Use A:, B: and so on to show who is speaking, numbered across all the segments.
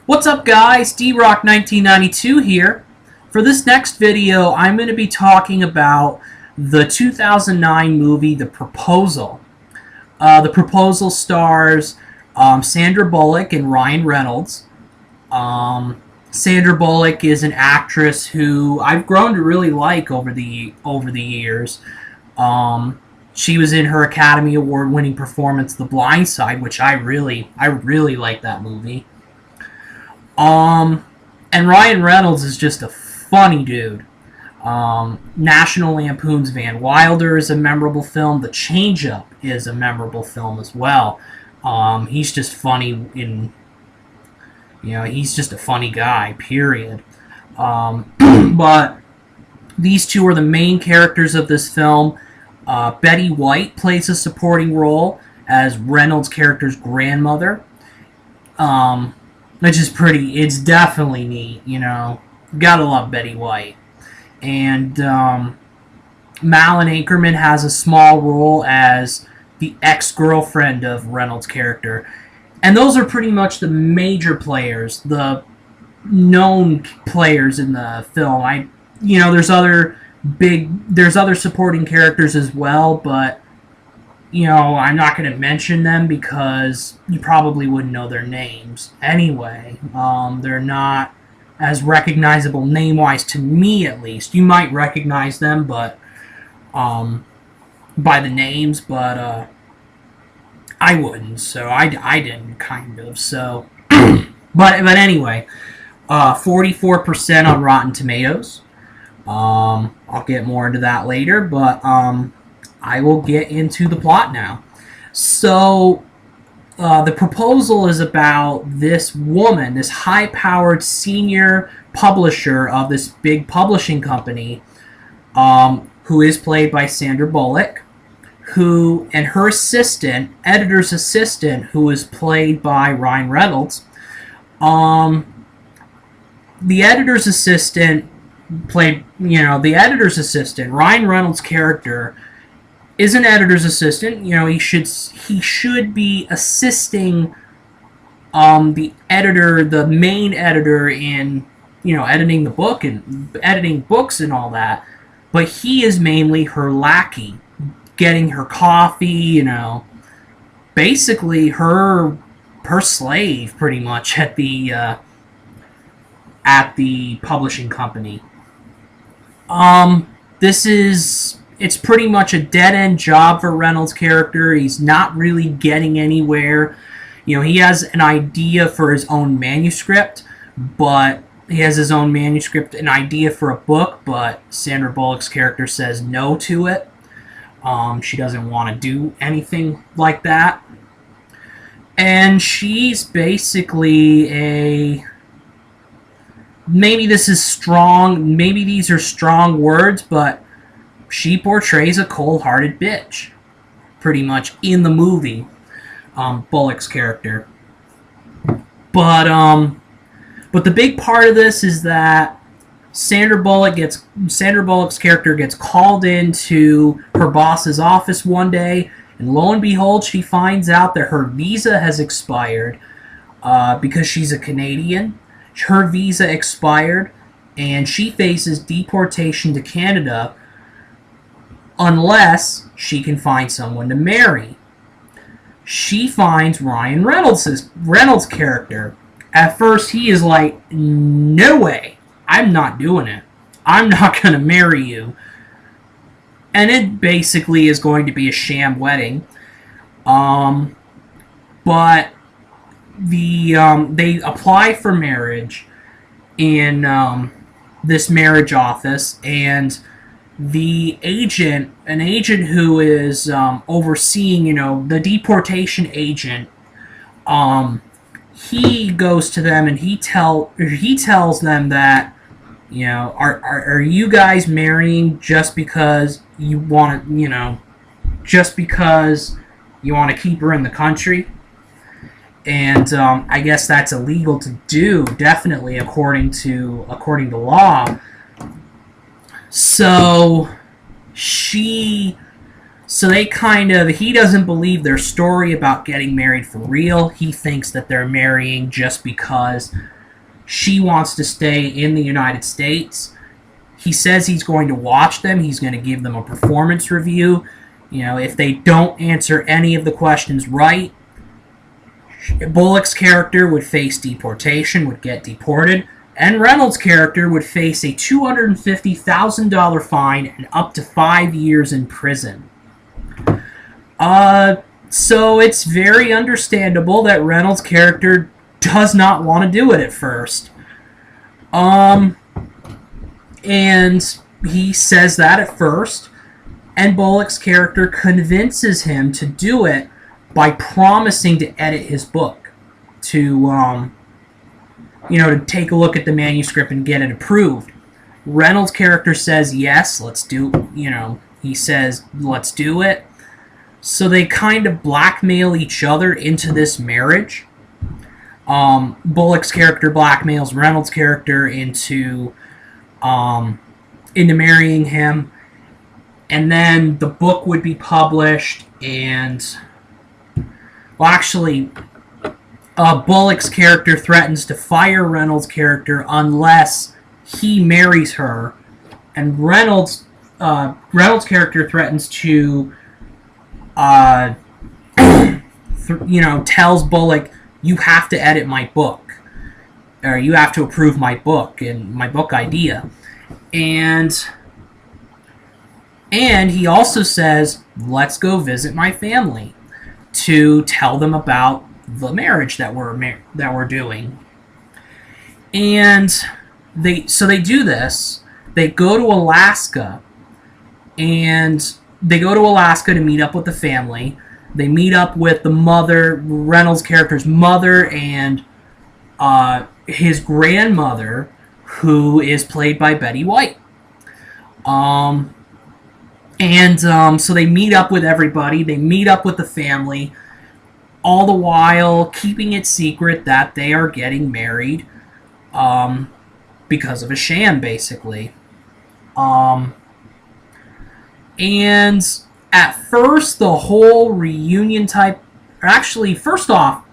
A: What's up, guys? D-Rock 1992 here. For this next video, I'm going to be talking about the 2009 movie The Proposal. The Proposal stars Sandra Bullock and Ryan Reynolds. Sandra Bullock is an actress who I've grown to really like over the years. She was in her Academy Award-winning performance, The Blind Side, which I really like that movie. And Ryan Reynolds is just a funny dude. National Lampoon's Van Wilder is a memorable film. The Change-Up is a memorable film as well. He's just funny he's just a funny guy, period. But these two are the main characters of this film. Betty White plays a supporting role as Reynolds' character's grandmother. Which is it's definitely neat, Gotta love Betty White. And Malin Ankerman has a small role as the ex-girlfriend of Reynolds' character. And those are pretty much the major players, the known players in the film. There's other supporting characters as well, but I'm not going to mention them because you probably wouldn't know their names anyway. They're not as recognizable name-wise to me, at least. You might recognize them, but by the names, but I wouldn't. So I didn't, kind of. So, but anyway, 44% on Rotten Tomatoes. I'll get more into that later, but I will get into the plot now. So, The Proposal is about this woman, this high-powered senior publisher of this big publishing company, who is played by Sandra Bullock, and her assistant, editor's assistant, who is played by Ryan Reynolds. The editor's assistant Ryan Reynolds' character is an editor's assistant. He should be assisting the editor, the main editor, in editing the book and editing books and all that. But he is mainly her lackey, getting her coffee. Basically her slave, pretty much, at the publishing company. It's pretty much a dead-end job for Reynolds' character. He's not really getting anywhere. He has an idea for his own manuscript, an idea for a book, but Sandra Bullock's character says no to it. She doesn't want to do anything like that. And she's basically maybe this is strong, maybe these are strong words, but she portrays a cold-hearted bitch, pretty much, in the movie, Bullock's character. But the big part of this is that Sandra Bullock's character gets called into her boss's office one day, and lo and behold, she finds out that her visa has expired, because she's a Canadian. Her visa expired, and she faces deportation to Canada unless she can find someone to marry. She finds Ryan Reynolds' character. At first, he is like, no way, I'm not doing it. I'm not going to marry you. And it basically is going to be a sham wedding. But they apply for marriage in this marriage office, and an agent who is overseeing, the deportation agent, he goes to them and he tells them that, are you guys marrying just because you want to, keep her in the country? And I guess that's illegal to do, definitely, according to law. So he doesn't believe their story about getting married for real. He thinks that they're marrying just because She wants to stay in the United States. He says he's going to watch them. He's going to give them a performance review. If they don't answer any of the questions right, Bullock's character would face deportation, would get deported, and Reynolds' character would face a $250,000 fine and up to 5 years in prison. So it's very understandable that Reynolds' character does not want to do it at first. And he says that at first, and Bullock's character convinces him to do it by promising to edit his book, to take a look at the manuscript and get it approved. Reynolds' character says, yes, let's do, he says, let's do it. So they kind of blackmail each other into this marriage. Bullock's character blackmails Reynolds' character into marrying him. And then the book would be published, and Bullock's character threatens to fire Reynolds' character unless he marries her, and Reynolds' character threatens to, tells Bullock, you have to edit my book, or you have to approve my book and my book idea, and he also says, let's go visit my family to tell them about the marriage that we're doing. And they do this. They go to Alaska, and they go to Alaska to meet up with the family. They meet up with the mother, Reynolds' character's mother, and his grandmother, who is played by Betty White. So they meet up with everybody. They meet up with the family, all the while keeping it secret that they are getting married, because of a sham, basically. And at first, the whole reunion type... Actually, first off,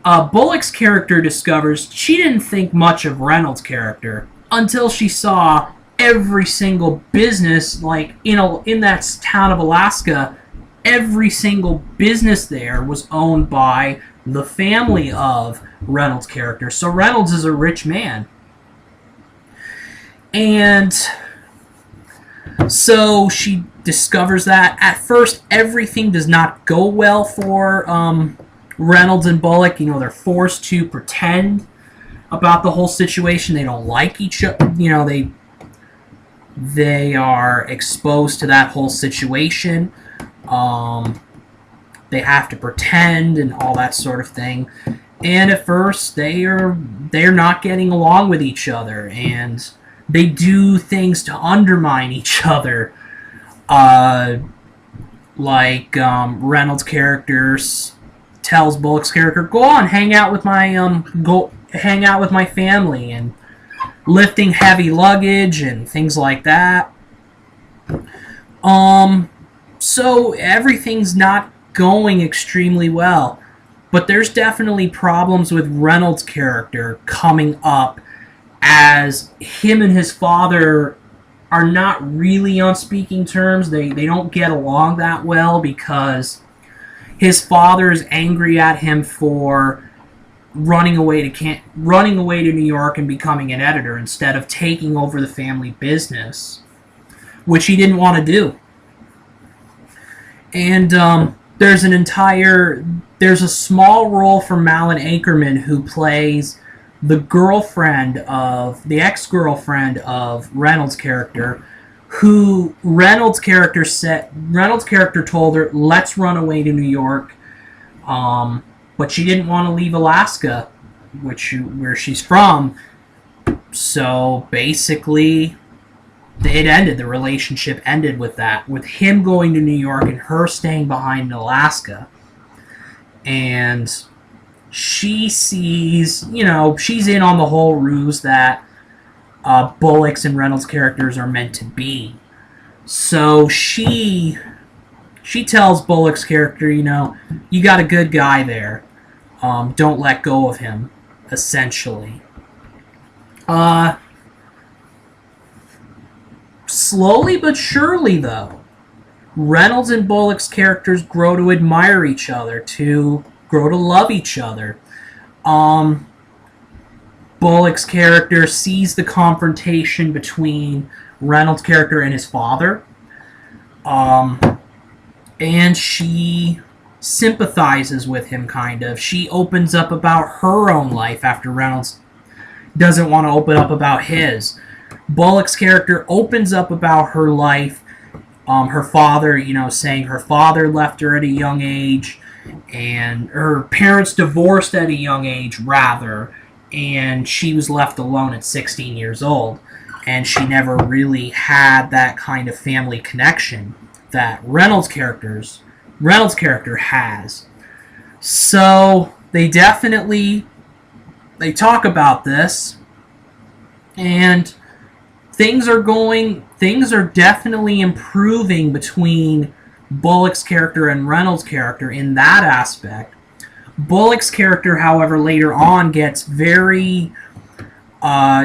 A: Bullock's character discovers she didn't think much of Reynolds' character until she saw every single business, like, in that town of Alaska, every single business there was owned by the family of Reynolds' character. So Reynolds is a rich man. And so she discovers that. At first, everything does not go well for Reynolds and Bullock. They're forced to pretend about the whole situation. They don't like each other. They are exposed to that whole situation. They have to pretend and all that sort of thing. And at first, they're not getting along with each other, and they do things to undermine each other. Reynolds' character tells Bullock's character, "Go on, hang out with my family," and lifting heavy luggage and things like that. So everything's not going extremely well. But there's definitely problems with Reynolds' character coming up, as him and his father are not really on speaking terms. They don't get along that well because his father is angry at him for running away to New York and becoming an editor instead of taking over the family business, which he didn't want to do. And there's a small role for Malin Akerman, who plays the ex-girlfriend of Reynolds' character, who Reynolds' character told her, let's run away to New York. But she didn't want to leave Alaska, where she's from. So basically, it ended. The relationship ended with that, with him going to New York and her staying behind in Alaska. And she sees, she's in on the whole ruse that Bullock's and Reynolds' characters are meant to be. So she tells Bullock's character, you got a good guy there. Don't let go of him. essentially. Slowly but surely, though, Reynolds and Bullock's characters grow to admire each other, to grow to love each other. Um, Bullock's character sees the confrontation between Reynolds' character and his father, and she sympathizes with him, kind of. She opens up about her own life after Reynolds doesn't want to open up about his. Bullock's character opens up about her life, her father, saying her father left her at a young age, and her parents divorced at a young age, rather, and she was left alone at 16 years old, and she never really had that kind of family connection that Reynolds' character has. So they talk about this, and things are definitely improving between Bullock's character and Reynolds' character in that aspect. Bullock's character, however, later on gets very...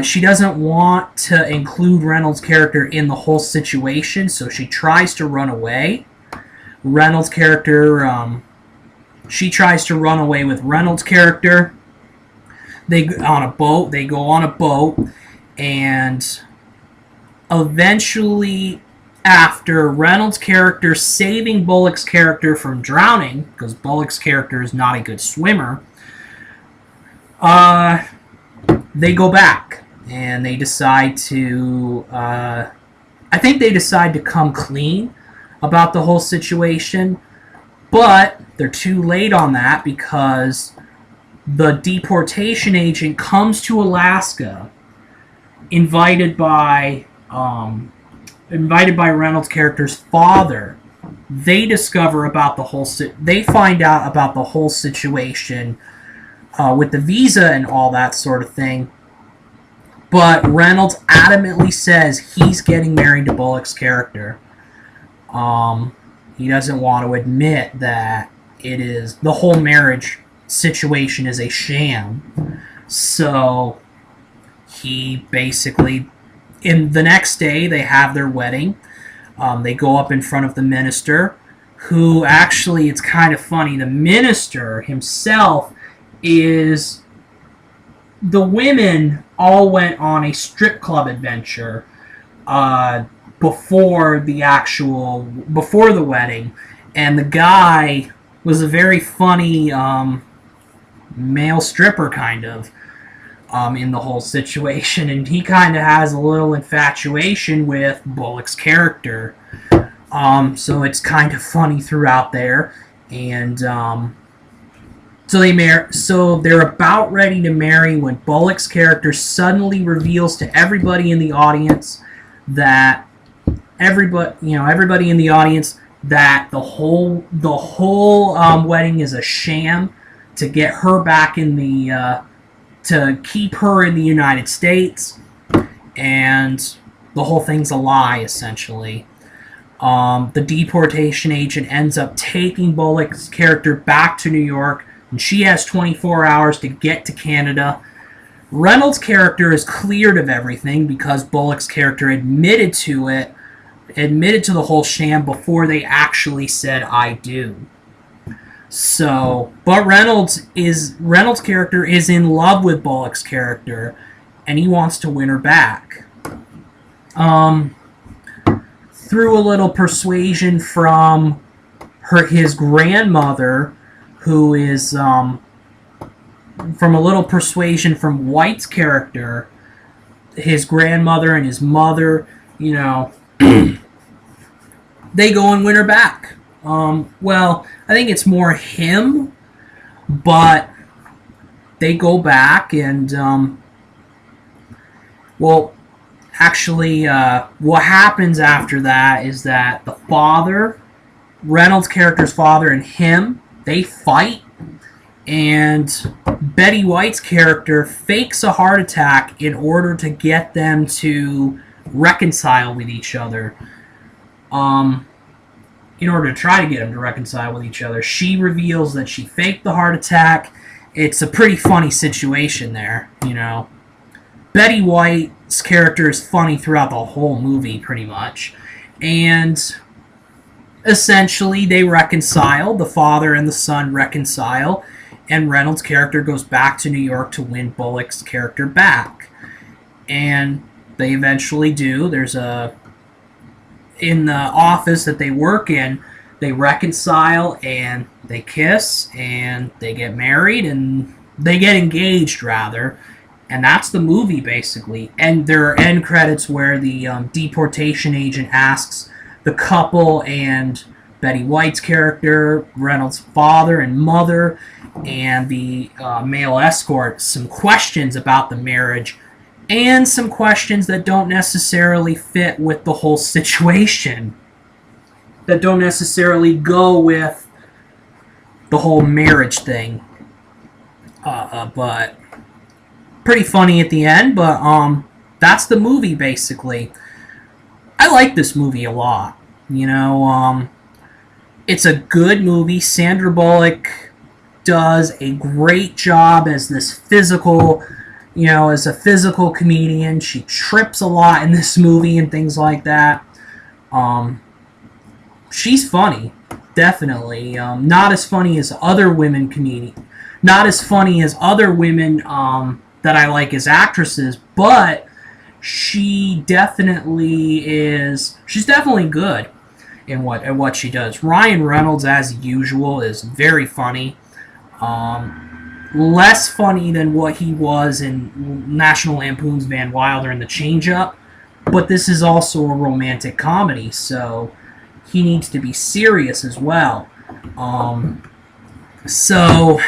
A: she doesn't want to include Reynolds' character in the whole situation, so she tries to run away. Reynolds' character... she tries to run away with Reynolds' character. They go on a boat, and eventually, after Reynolds' character saving Bullock's character from drowning, because Bullock's character is not a good swimmer, they go back, and they decide to, I think they decide to come clean about the whole situation, but they're too late on that because the deportation agent comes to Alaska, invited by Reynolds' character's father. They discover about the whole. They find out about the whole situation with the visa and all that sort of thing. But Reynolds adamantly says he's getting married to Bullock's character. He doesn't want to admit that the whole marriage situation is a sham. So he basically, in the next day, they have their wedding. They go up in front of the minister, who actually, it's kind of funny, the minister himself is... The women all went on a strip club adventure before the wedding, and the guy was a very funny male stripper, kind of, in the whole situation, and he kind of has a little infatuation with Bullock's character. So it's kind of funny throughout there, and so they're about ready to marry when Bullock's character suddenly reveals to everybody in the audience that everybody in the audience that the whole wedding is a sham to get her back in the to keep her in the United States, and the whole thing's a lie, essentially. The deportation agent ends up taking Bullock's character back to New York, and she has 24 hours to get to Canada. Reynolds' character is cleared of everything because Bullock's character admitted to the whole sham before they actually said "I do." So, but Reynolds' character is in love with Bullock's character, and he wants to win her back. Through a little persuasion from his grandmother, who is from a little persuasion from White's character, his grandmother and his mother, they go and win her back. Well, I think it's more him, but they go back and, what happens after that is that the father, Reynolds' character's father, and him, they fight, and Betty White's character fakes a heart attack in order to get them to reconcile with each other. In order to try to get them to reconcile with each other, she reveals that she faked the heart attack it's a pretty funny situation there, you know. Betty White's character is funny throughout the whole movie, pretty much. And essentially, they reconcile. The father and the son reconcile. And Reynolds' character goes back to New York to win Bullock's character back. And they eventually do. In the office that they work in, they reconcile and they kiss and they get married and they get engaged, rather. And that's the movie, basically. And there are end credits where the deportation agent asks the couple and Betty White's character, Reynolds' father and mother, and the male escort some questions about the marriage and some questions that don't necessarily fit with the whole situation, that don't necessarily go with the whole marriage thing. But pretty funny at the end, but that's the movie, basically. I like this movie a lot. You know, it's a good movie. Sandra Bullock does a great job as this physical, as a physical comedian. She trips a lot in this movie and things like that. She's funny, definitely. Not as funny as other women comedians. Not as funny as other women that I like as actresses, but she definitely is. She's definitely good in what she does. Ryan Reynolds, as usual, is very funny. Less funny than what he was in National Lampoon's Van Wilder and The Change-Up, but this is also a romantic comedy, so he needs to be serious as well. So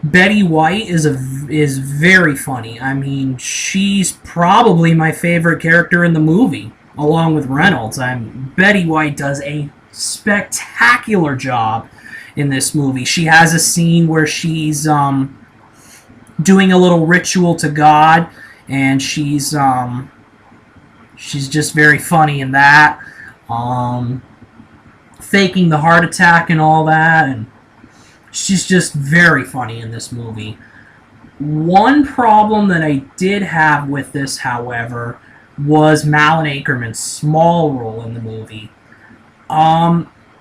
A: Betty White is very funny. I mean, she's probably my favorite character in the movie, along with Reynolds. Betty White does a spectacular job in this movie. She has a scene where she's doing a little ritual to God, and she's just very funny in that. Faking the heart attack and all that, and she's just very funny in this movie. One problem that I did have with this, however, was Malin Akerman's small role in the movie.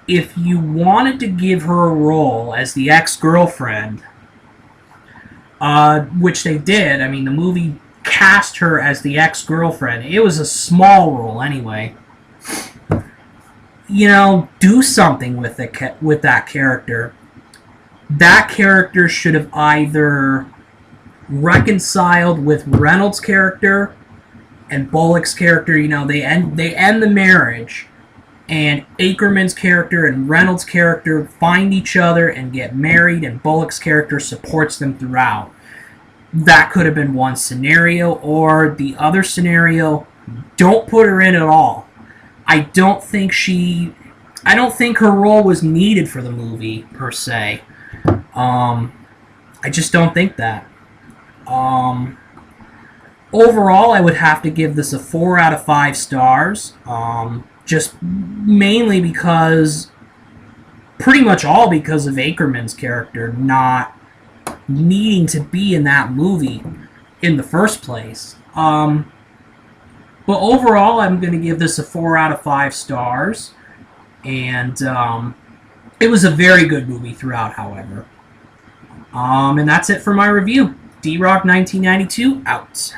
A: If you wanted to give her a role as the ex-girlfriend, which they did, I mean, the movie cast her as the ex-girlfriend. It was a small role anyway. Do something with that character. That character should have either reconciled with Reynolds' character and Bullock's character. They end the marriage, and Akerman's character and Reynolds' character find each other and get married, and Bullock's character supports them throughout. That could have been one scenario, or the other scenario, don't put her in at all. I don't think her role was needed for the movie, per se. I just don't think that. Overall, I would have to give this a 4 out of 5 stars. Just mainly because, pretty much all because of Akerman's character not needing to be in that movie in the first place. But overall, I'm going to give this a 4 out of 5 stars. And it was a very good movie throughout, however. And that's it for my review. D-Rock 1992, out.